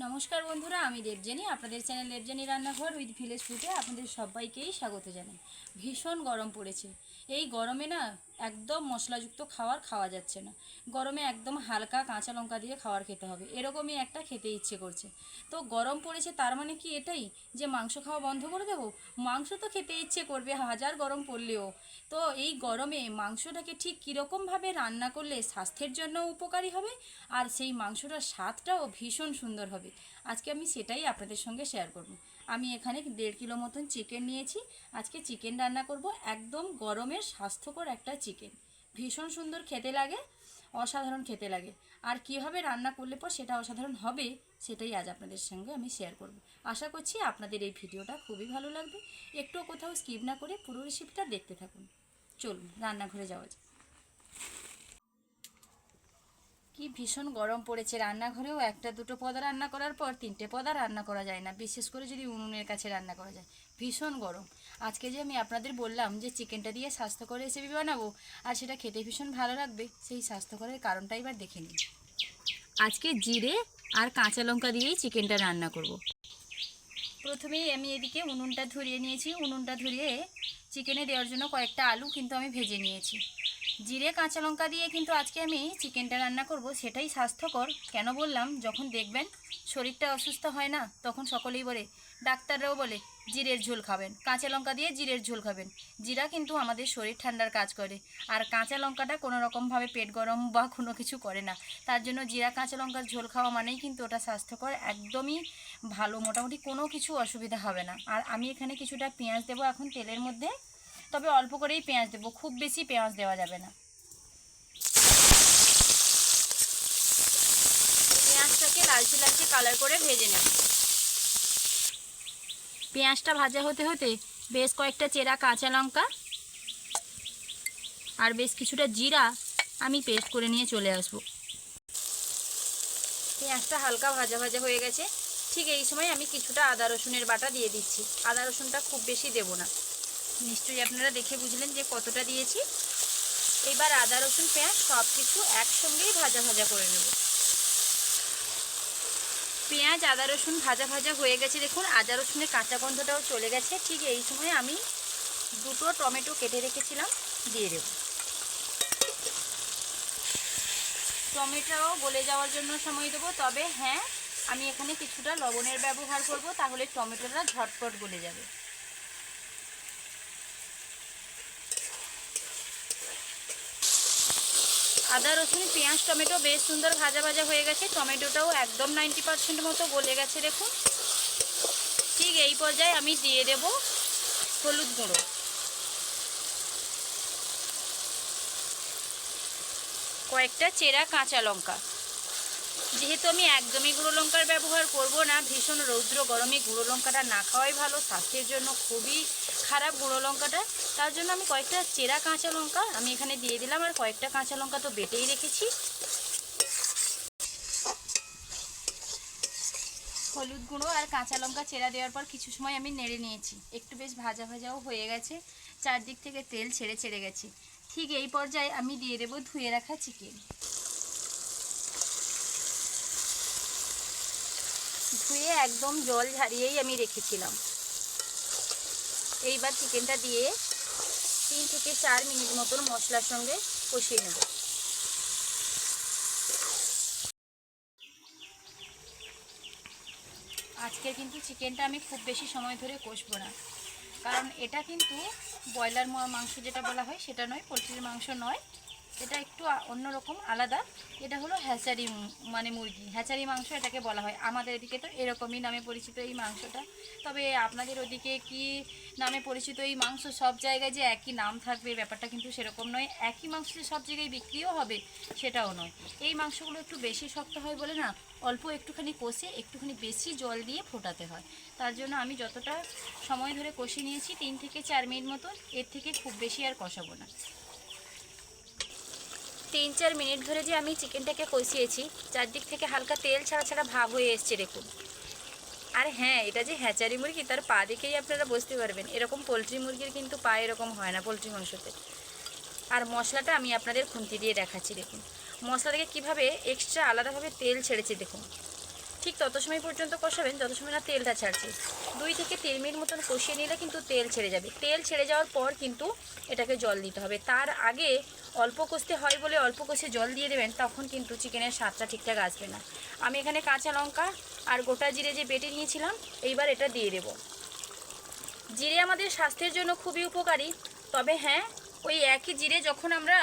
নমস্কার বন্ধুরা, আমি দেবজানী। আপনাদের চ্যানেল দেবজানী রান্নাঘর উইথ ভিলেজ ফুডে আপনাদের সবাইকেই স্বাগত জানাই। ভীষণ গরম পড়েছে। এই গরমে না একদম মশলাযুক্ত খাওয়া যাচ্ছে না। গরমে একদম হালকা কাঁচা লঙ্কা দিয়ে খাবার খেতে হবে, এরকমই একটা খেতে ইচ্ছে করছে। তো গরম পড়েছে, তার মানে কি এটাই যে মাংস খাওয়া বন্ধ করে দেবো? মাংস তো খেতে ইচ্ছে করবে হাজার গরম পড়লেও। তো এই গরমে মাংসটাকে ঠিক কীরকমভাবে রান্না করলে স্বাস্থ্যের জন্য উপকারী হবে আর সেই মাংসটার স্বাদটাও ভীষণ সুন্দর হবে, আজকে আমি সেটাই আপনাদের সঙ্গে শেয়ার করব। আমি এখানে 1.5 কিলো মতন চিকেন নিয়েছি। আজকে চিকেন রান্না করব, একদম গরমের স্বাস্থ্যকর একটা চিকেন। ভীষণ সুন্দর খেতে লাগে, অসাধারণ খেতে লাগে। আর কীভাবে রান্না করলে পর সেটা অসাধারণ হবে সেটাই আজ আপনাদের সঙ্গে আমি শেয়ার করব। আশা করছি আপনাদের এই ভিডিওটা খুবই ভালো লাগবে। একটুও কোথাও স্কিপ না করে পুরো রেসিপিটা দেখতে থাকুন। চলুন রান্নাঘরে যাওয়া যাক। কি ভীষণ গরম পড়েছে, রান্নাঘরেও একটা দুটো পদ রান্না করার পর 3টে পদ রান্না করা যায় না, বিশেষ করে যদি উনুনের কাছে রান্না করা যায়। ভীষণ গরম। আজকে যে আমি আপনাদের বললাম যে চিকেনটা দিয়ে স্বাস্থ্যকর রেসিপি বানাবো আর সেটা খেতে ভীষণ ভালো লাগবে, সেই স্বাস্থ্যকরের কারণটা এবার দেখে নিন। আজকে জিরে আর কাঁচা লঙ্কা দিয়েই চিকেনটা রান্না করব। প্রথমেই আমি এদিকে উনুনটা ধরিয়ে নিয়েছি। উনুনটা ধরিয়ে চিকেনে দেওয়ার জন্য কয়েকটা আলু কিন্তু আমি ভেজে নিয়েছি। জিরে কাঁচা লঙ্কা দিয়ে কিন্তু আজকে আমি চিকেনটা রান্না করব, সেটাই স্বাস্থ্যকর। কেন বললাম, যখন দেখবেন শরীরটা অসুস্থ হয় না, তখন সকলেই বলে, ডাক্তাররাও বলে জিরের ঝোল খাবেন, কাঁচা লঙ্কা দিয়ে জিরের ঝোল খাবেন। জিরা কিন্তু আমাদের শরীর ঠান্ডার কাজ করে, আর কাঁচা লঙ্কাটা কোনো রকমভাবে পেট গরম বা কোনো কিছু করে না। তার জন্য জিরা কাঁচা লঙ্কার ঝোল খাওয়া মানেই কিন্তু ওটা স্বাস্থ্যকর, একদমই ভালো, মোটামুটি কোনো কিছু অসুবিধা হবে না। আর আমি এখানে কিছুটা পেঁয়াজ দেবো এখন তেলের মধ্যে, তবে অল্প করেই পেঁয়াজ দেবো, খুব বেশি পেঁয়াজ দেওয়া যাবে না। পেঁয়াজটাকে লালচে লালচে কালার করে ভেজে নেব। পেঁয়াজটা ভাজা হতে হতে বেশ কয়েকটা চেরা কাঁচা লঙ্কা আর বেশ কিছুটা জিরা আমি পেস্ট করে নিয়ে চলে আসব। পেঁয়াজটা হালকা ভাজা ভাজা হয়ে গেছে। ঠিক এই সময় আমি কিছুটা আদা রসুনের বাটা দিয়ে দিচ্ছি। আদা রসুনটা খুব বেশি দেব না, নিশ্চয়ই আপনারা দেখে বুঝলেন যে কতটা দিয়েছি। এবার আদা রসুন পেঁয়াজ সব কিছু একসঙ্গেই ভাজা ভাজা করে নেব। পেঁয়াজ আদা রসুন ভাজা ভাজা হয়ে গেছে, দেখুন আদা রসুনের কাঁচা গন্ধটাও চলে গেছে। ঠিক এই সময় আমি 2টো টমেটো কেটে রেখেছিলাম দিয়ে দেব। টমেটোও গলে যাওয়ার জন্য সময় দেবো, তবে হ্যাঁ, আমি এখানে কিছুটা লবণের ব্যবহার করব, তাহলে টমেটোটা ঝটপট গলে যাবে। আদা রসুন পেঁয়াজ টমেটো বেশ সুন্দর ভাজা ভাজা হয়ে গেছে। টমেটোটাও একদম 90% মতো গলে গেছে দেখুন। ঠিক এই পর্যায়ে আমি দিয়ে দেব হলুদ গুঁড়ো, কয়েকটা চেরা কাঁচা লঙ্কা। যেহেতু আমি একদমই গুঁড়ো লঙ্কার ব্যবহার করব না, ভীষণ রৌদ্র গরমে গুঁড়ো লঙ্কাটা না খাওয়াই ভালো, স্বাস্থ্যের জন্য খুবই খারাপ গুঁড়ো লঙ্কাটা। তার জন্য আমি কয়েকটা চেরা কাঁচা লঙ্কা আমি এখানে দিয়ে দিলাম, আর কয়েকটা কাঁচা লঙ্কা তো বেটেই রেখেছি। হলুদ গুঁড়ো আর কাঁচা লঙ্কা চেরা দেওয়ার পর কিছু সময় আমি নেড়ে নিয়েছি, একটু বেশ ভাজা ভাজাও হয়ে গেছে, চারদিক থেকে তেল ছেড়ে ছেড়ে গেছে। ঠিক এই পর্যায়ে আমি দিয়ে দেবো ধুয়ে রাখা চিকেন। ধুয়ে একদম জল ঝারিয়েই আমি রেখেছিলাম। এইবার চিকেনটা দিয়ে 3 থেকে 4 মিনিট মতন মশলার সঙ্গে কষিয়ে নেব। আজকের কিন্তু চিকেনটা আমি খুব বেশি সময় ধরে কষবো না, কারণ এটা কিন্তু ব্রয়লার মাংস যেটা বলা হয় সেটা নয়, পোলট্রির মাংস নয়, এটা একটু অন্যরকম আলাদা। এটা হলো হ্যাচারি, মানে মুরগি হ্যাচারি মাংস এটাকে বলা হয়। আমাদের এদিকে তো এরকমই নামে পরিচিত এই মাংসটা, তবে আপনাদের ওদিকে কি নামে পরিচিত এই মাংস, সব জায়গায় যে একই নাম থাকবে ব্যাপারটা কিন্তু সেরকম নয়। একই মাংস যে সব জায়গায় বিক্রিও হবে সেটাও নয়। এই মাংসগুলো একটু বেশি শক্ত হয় বলে না, অল্প একটুখানি কষে একটুখানি বেশি জল দিয়ে ফোটাতে হয়। তার জন্য আমি যতটা সময় ধরে কষে নিয়েছি 3 থেকে 4 মিনিট মতন, এর থেকে খুব বেশি আর কষাবো না। 3-4 মিনিট ধরে যে আমি চিকেনটাকে কষিয়েছি, চারদিক থেকে হালকা তেল ছাড়া ছাড়া ভাব হয়ে এসছে দেখুন। আর হ্যাঁ, এটা যে হ্যাচারি মুরগি তার পা দেখেই আপনারা বুঝতে পারবেন, এরকম পোলট্রি মুরগির কিন্তু পা এরকম হয় না পোলট্রি মাংসতে। আর মশলাটা আমি আপনাদের খুন্তি দিয়ে দেখাচ্ছি দেখুন, মশলা থেকে কীভাবে এক্সট্রা আলাদাভাবে তেল ছেড়েছে দেখুন। ঠিক তত সময় পর্যন্ত কষাবেন যত সময় না তেলটা ছাড়ছে। 2 থেকে 3 মিনিট মতন কষিয়ে নিলে কিন্তু তেল ছেড়ে যাবে। তেল ছেড়ে যাওয়ার পর কিন্তু এটাকে জল দিতে হবে। তার আগে অল্প কষতে হয় বলে অল্প কষে জল দিয়ে দেবেন, তখন কিন্তু চিকেনের স্বাদটা ঠিকঠাক আসবে না। আমি এখানে কাঁচা লঙ্কা আর গোটা জিরে যে বেটে নিয়েছিলাম, এইবার এটা দিয়ে দেব। জিরে আমাদের স্বাস্থ্যের জন্য খুবই উপকারী। তবে হ্যাঁ, ওই একই জিরে যখন আমরা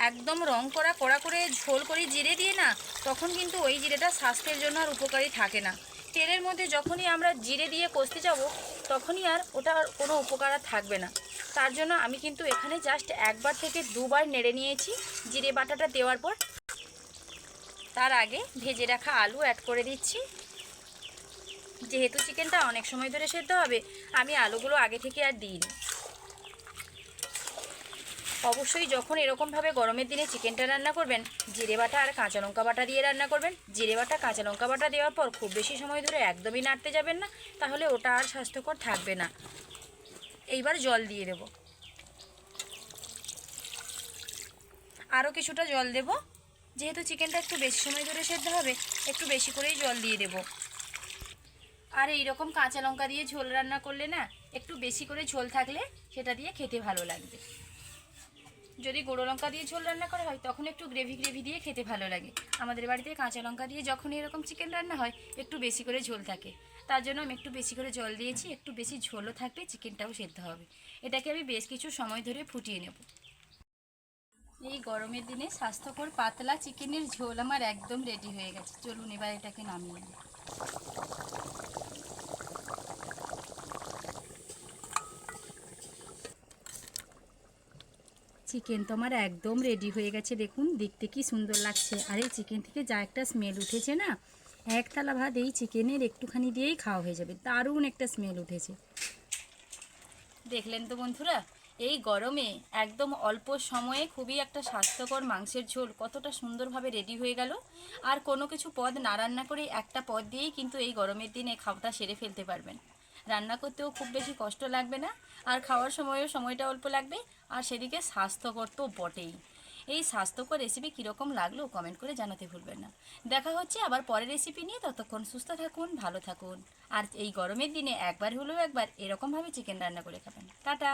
একদম রং করা কড়া করে ঝোল করি জিরে দিয়ে না, তখন কিন্তু ওই জিরেটা স্বাস্থ্যের জন্য আর উপকারী থাকে না। তেলের মধ্যে যখনই আমরা জিরে দিয়ে কষতে যাব, তখনই আর ওটার কোনো উপকার আর থাকবে না। তার জন্য আমি কিন্তু এখানে জাস্ট 1বার থেকে 2বার নেড়ে নিয়েছি জিরে বাটাটা দেওয়ার পর। তার আগে ভেজে রাখা আলু অ্যাড করে দিচ্ছি। যেহেতু চিকেনটা অনেক সময় ধরে সেদ্ধ হবে, আমি আলুগুলো আগে থেকে আর দিইনি। অবশ্যই যখন এরকমভাবে গরমের দিনে চিকেনটা রান্না করবেন, জিরে বাটা আর কাঁচা লঙ্কা বাটা দিয়ে রান্না করবেন। জিরে বাটা কাঁচা লঙ্কা বাটা দেওয়ার পর খুব বেশি সময় ধরে একদমই নাড়তে যাবেন না, তাহলে ওটা আর স্বাস্থ্যকর থাকবে না। এইবার জল দিয়ে দেব, আরও কিছুটা জল দেব। যেহেতু চিকেনটা একটু বেশি সময় ধরে সেদ্ধ হবে, একটু বেশি করেই জল দিয়ে দেব। আর এইরকম কাঁচা লঙ্কা দিয়ে ঝোল রান্না করলে না, একটু বেশি করে ঝোল থাকলে সেটা দিয়ে খেতে ভালো লাগবে। যদি গুঁড়ো লঙ্কা দিয়ে ঝোল রান্না করা হয়, তখন একটু গ্রেভি গ্রেভি দিয়ে খেতে ভালো লাগে। আমাদের বাড়িতে কাঁচা লঙ্কা দিয়ে যখন এরকম চিকেন রান্না হয়, একটু বেশি করে ঝোল থাকে। তার জন্য আমি একটু বেশি করে জল দিয়েছি। একটু বেশি ঝোলও থাকলে চিকেনটাও সেদ্ধ হবে। এটাকে আমি বেশ কিছু সময় ধরে ফুটিয়ে নেব। এই গরমের দিনে স্বাস্থ্যকর পাতলা চিকেনের ঝোল আমার একদম রেডি হয়ে গেছে। চলুন এবার এটাকে নামিয়ে নিই। চিকেন তো আমার একদম রেডি হয়ে গেছে। দেখুন দেখতে কি সুন্দর লাগছে। আর এই চিকেন থেকে যা একটা স্মেল উঠেছে না, এক থালা ভাত এই চিকেনের একটুখানি দিয়েই খাওয়া হয়ে যাবে। দারুণ একটা স্মেল উঠেছে। দেখলেন তো বন্ধুরা, এই গরমে একদম অল্প সময়ে খুবই একটা স্বাস্থ্যকর মাংসের ঝোল কতটা সুন্দরভাবে রেডি হয়ে গেল। আর কোনো কিছু পদ না রান্না করে একটা পদ দিয়েই কিন্তু এই গরমের দিনে খাওয়াটা সেরে ফেলতে পারবেন। রান্না করতেও খুব বেশি কষ্ট লাগবে না, আর খাওয়ার সময়ও সময়টা অল্প লাগবে। আর সেদিকে স্বাস্থ্যকর তো বটেই। এই স্বাস্থ্যকর রেসিপি কীরকম লাগলো কমেন্ট করে জানাতে ভুলবেন না। দেখা হচ্ছে আবার পরের রেসিপি নিয়ে। ততক্ষণ সুস্থ থাকুন, ভালো থাকুন। আর এই গরমের দিনে একবার হলেও একবার এরকমভাবে চিকেন রান্না করে খাবেন। টাটা।